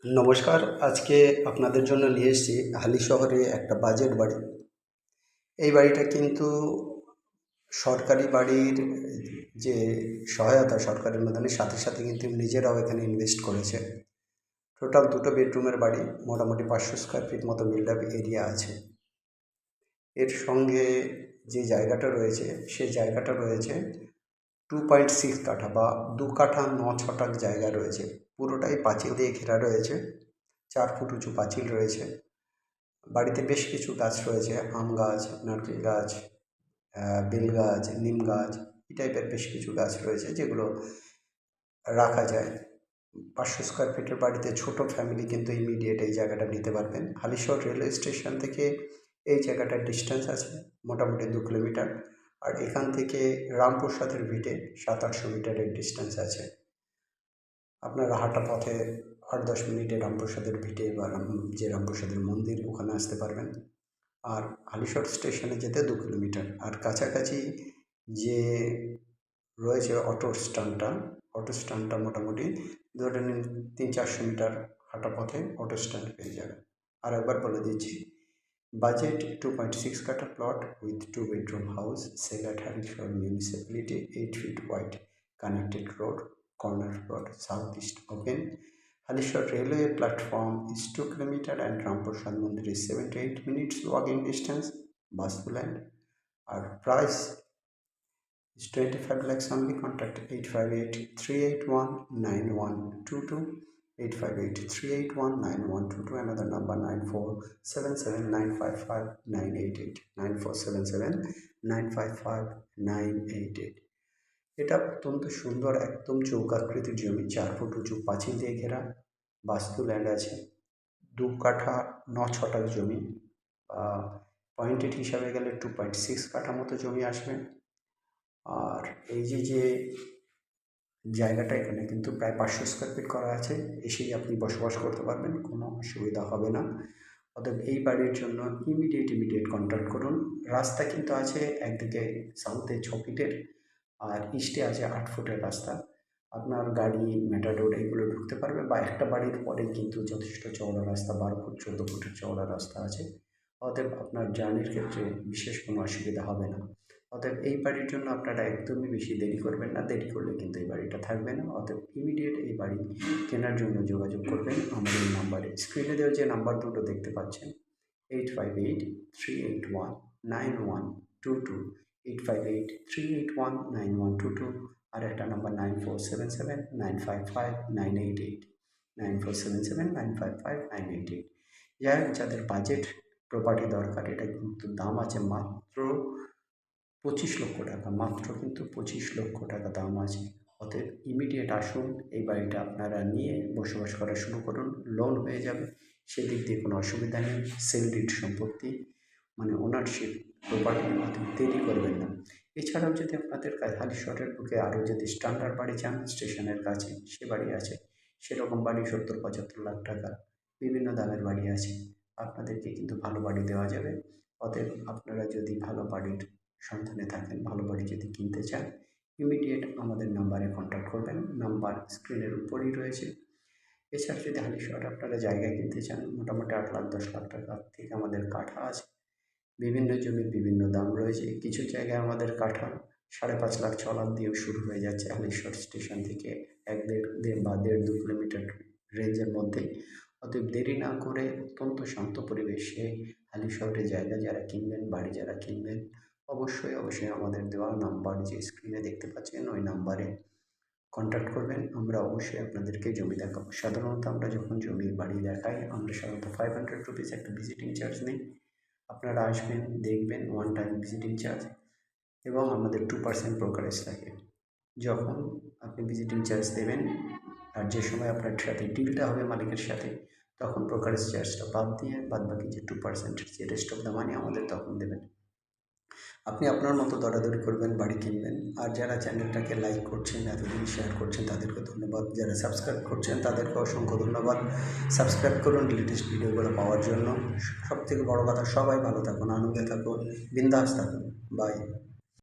নমস্কার। আজকে আপনাদের জন্য নিয়ে এসেছি হালি শহরে একটা বাজেট বাড়ি। এই বাড়িটা কিন্তু সরকারি বাড়ির যে সহায়তা সরকারের অনুদানের সাথে সাথে কিন্তু নিজেরাও এখানে ইনভেস্ট করেছে। টোটাল 2টো বেডরুমের বাড়ি, মোটামুটি 500 স্কোয়ার ফিট মতো বিল্ড আপ এরিয়া আছে। এর সঙ্গে যে জায়গাটা রয়েছে সেই জায়গাটা রয়েছে 2.6 কাঠা বা 2 কাঠা 9 ছটাক জায়গা রয়েছে। পুরোটাই পাঁচিল দিয়ে ঘেরা রয়েছে, 4 ফুট উঁচু পাঁচিল রয়েছে। বাড়িতে বেশ কিছু গাছ রয়েছে, আম গাছ, নারকেল গাছ, বেল গাছ, নিম গাছ, এই টাইপের বেশ কিছু গাছ রয়েছে যেগুলো রাখা যায়। 500 স্কোয়ার ফিটের বাড়িতে ছোট ফ্যামিলি কিন্তু ইমিডিয়েট এই জায়গাটা নিতে পারবেন। হালিশহর রেলওয়ে স্টেশন থেকে এই জায়গাটার ডিস্টেন্স আছে মোটামুটি 2 কিলোমিটার, আর এখান থেকে রামপ্রসাদের ভিটে 700-800 মিটারের ডিস্টেন্স আছে। আপনারা হাঁটা পথে 8-10 মিনিটে রামপ্রসাদের ভিটে বা যে রামপ্রসাদের মন্দির ওখানে আসতে পারবেন। আর হালিশহর স্টেশনে যেতে 2 কিলোমিটার। আর কাছাকাছি যে রয়েছে অটো স্ট্যান্ডটা মোটামুটি ধরে নিন 300-400 মিটার হাঁটা পথে অটো স্ট্যান্ড পেয়ে যাবেন। আর একবার বলে দিচ্ছি, বাজেট 2.6 কাঠা plot with 2 bedroom house, sale at Halisahar municipality, 8 feet wide connected road, corner plot, southeast open. Halishwar railway platform is 2 kilometer and Ramprasad Mandir is 7 to 8 minutes walking distance. Bus to land. Our price is 25 lakhs only. Contact 858-381-9122. 858-381-9122. Another number 9477-955-988. 9477-955-988. এটা অত্যন্ত সুন্দর, একদম চৌকাকৃতির জমি, 4 foot উঁচু পাঁচিল দিয়ে ঘেরা। বাস্তু ল্যান্ড আছে, 2 কাঠা 9 ছটাক জমি, পয়েন্টেড হিসাবে গেলে 2.6 কাঠা মতো জমি আসবে। আর এই যে জায়গাটা এখানে কিন্তু প্রায় 500 স্কোয়ার ফিট করা আছে, এসেই আপনি বসবাস করতে পারবেন, কোনো অসুবিধা হবে না। অতএব এই বাড়ির জন্য ইমিডিয়েট কন্ট্যাক্ট করুন। রাস্তা কিন্তু আছে একদিকে সাউথে 6 ফিটের আর ইস্টে আছে 8 ফুটের রাস্তা। আপনার গাড়ি, ম্যাটাডোর এগুলো ঢুকতে পারবে, বা একটা বাড়ির পরে কিন্তু যথেষ্ট চওড়া রাস্তা, 12 ফুট 14 ফুটের চওড়া রাস্তা আছে। অতএব আপনার জার্নির ক্ষেত্রে বিশেষ কোনো অসুবিধা হবে না। অতএব এই বাড়ির জন্য আপনারা একদমই বেশি দেরি করবেন না, দেরি করলে কিন্তু এই বাড়িটা থাকবে না। অতএব ইমিডিয়েট এই বাড়ি কেনার জন্য যোগাযোগ করবেন আমাদের এই নাম্বারে। স্ক্রিনে দেওয়া যে নাম্বার দুটো দেখতে পাচ্ছেন, 858-381-9122, 858-381-9122, আর একটা নাম্বার 9477-955-988, 9477-955-988। যাদের বাজেট প্রপার্টি দরকার, এটা কিন্তু দাম আছে মাত্র 25 লক্ষ টাকা, মাত্র কিন্তু 25 লক্ষ টাকা দাম আছে। অতএব ইমিডিয়েট আসুন, এই বাড়িটা আপনারা নিয়ে বসবাস করা শুরু করুন। লোন হয়ে যাবে, সেদিক দিয়ে কোনো অসুবিধা নেই। সেল ডিড সম্পত্তি, মানে ওনারশিপ প্রপার্টি, অত দেরি করবেন না। এছাড়াও যদি আপনাদের হালিশহরের বুকে আরও যদি স্ট্যান্ডার্ড বাড়ি চান, স্টেশনের কাছে সে বাড়ি আছে, সেরকম বাড়ি 70-75 লাখ টাকা বিভিন্ন দামের বাড়ি আছে, আপনাদেরকে কিন্তু ভালো বাড়ি দেওয়া যাবে। অতএব আপনারা যদি ভালো বাড়ির সন্ধানে থাকেন, ভালো বাড়ি যদি কিনতে চান, ইমিডিয়েট আমাদের নাম্বারে কন্ট্যাক্ট করবেন, নাম্বার স্ক্রিনের উপরেই রয়েছে। এছাড়া যদি হালিশহরে আপনারা জায়গা কিনতে চান, মোটামুটি 8 লাখ 10 লাখ টাকা থেকে আমাদের কাঠা আছে। বিভিন্ন জমির বিভিন্ন দাম রয়েছে, কিছু জায়গায় আমাদের কাঠা 5.5 লাখ 6 লাখ দিয়েও শুরু হয়ে যাচ্ছে হালিশহর স্টেশন থেকে 1-1.5-2 কিলোমিটার রেঞ্জের মধ্যে। অতএব দেরি না করে অত্যন্ত শান্ত পরিবেশে হালিশহরে জায়গা যারা কিনবেন, বাড়ি যারা কিনবেন, অবশ্যই আমাদের দেওয়া নাম্বার যে স্ক্রিনে দেখতে পাচ্ছেন ওই নাম্বারে কন্ট্যাক্ট করবেন। আমরা অবশ্যই আপনাদেরকে জমি দেখাবো। সাধারণত আমরা যখন জমি বাড়ি দেখাই, আমরা সাধারণত 500 রুপিস একটা ভিজিটিং চার্জ নিই। আপনারা আসবেন, দেখবেন, ওয়ান টাইম ভিজিটিং চার্জ, এবং আমাদের 2% ব্রোকারেজ থাকে। যখন আপনি ভিজিটিং চার্জ দেবেন আর যে সময় আপনার সাথে ডিলটা হবে মালিকের সাথে, তখন ব্রোকারেজ চার্জটা বাদ দিয়ে বাদবাকি যে 2% যে রেস্ট অফ দ্য মানি আমাদের তখন দেবেন। আপনি আপনার মতো দরাদরি করবেন, বাড়ি কিনবেন। আর যারা চ্যানেলটাকে লাইক করছেন, এতদিন শেয়ার করছেন, তাদেরকে ধন্যবাদ। যারা সাবস্ক্রাইব করছেন তাদেরকে অসংখ্য ধন্যবাদ। সাবস্ক্রাইব করুন লেটেস্ট ভিডিওগুলো পাওয়ার জন্য। সবথেকে বড় কথা, সবাই ভালো থাকুন, আনন্দে থাকুন, বিন্দাস থাকুন। বাই।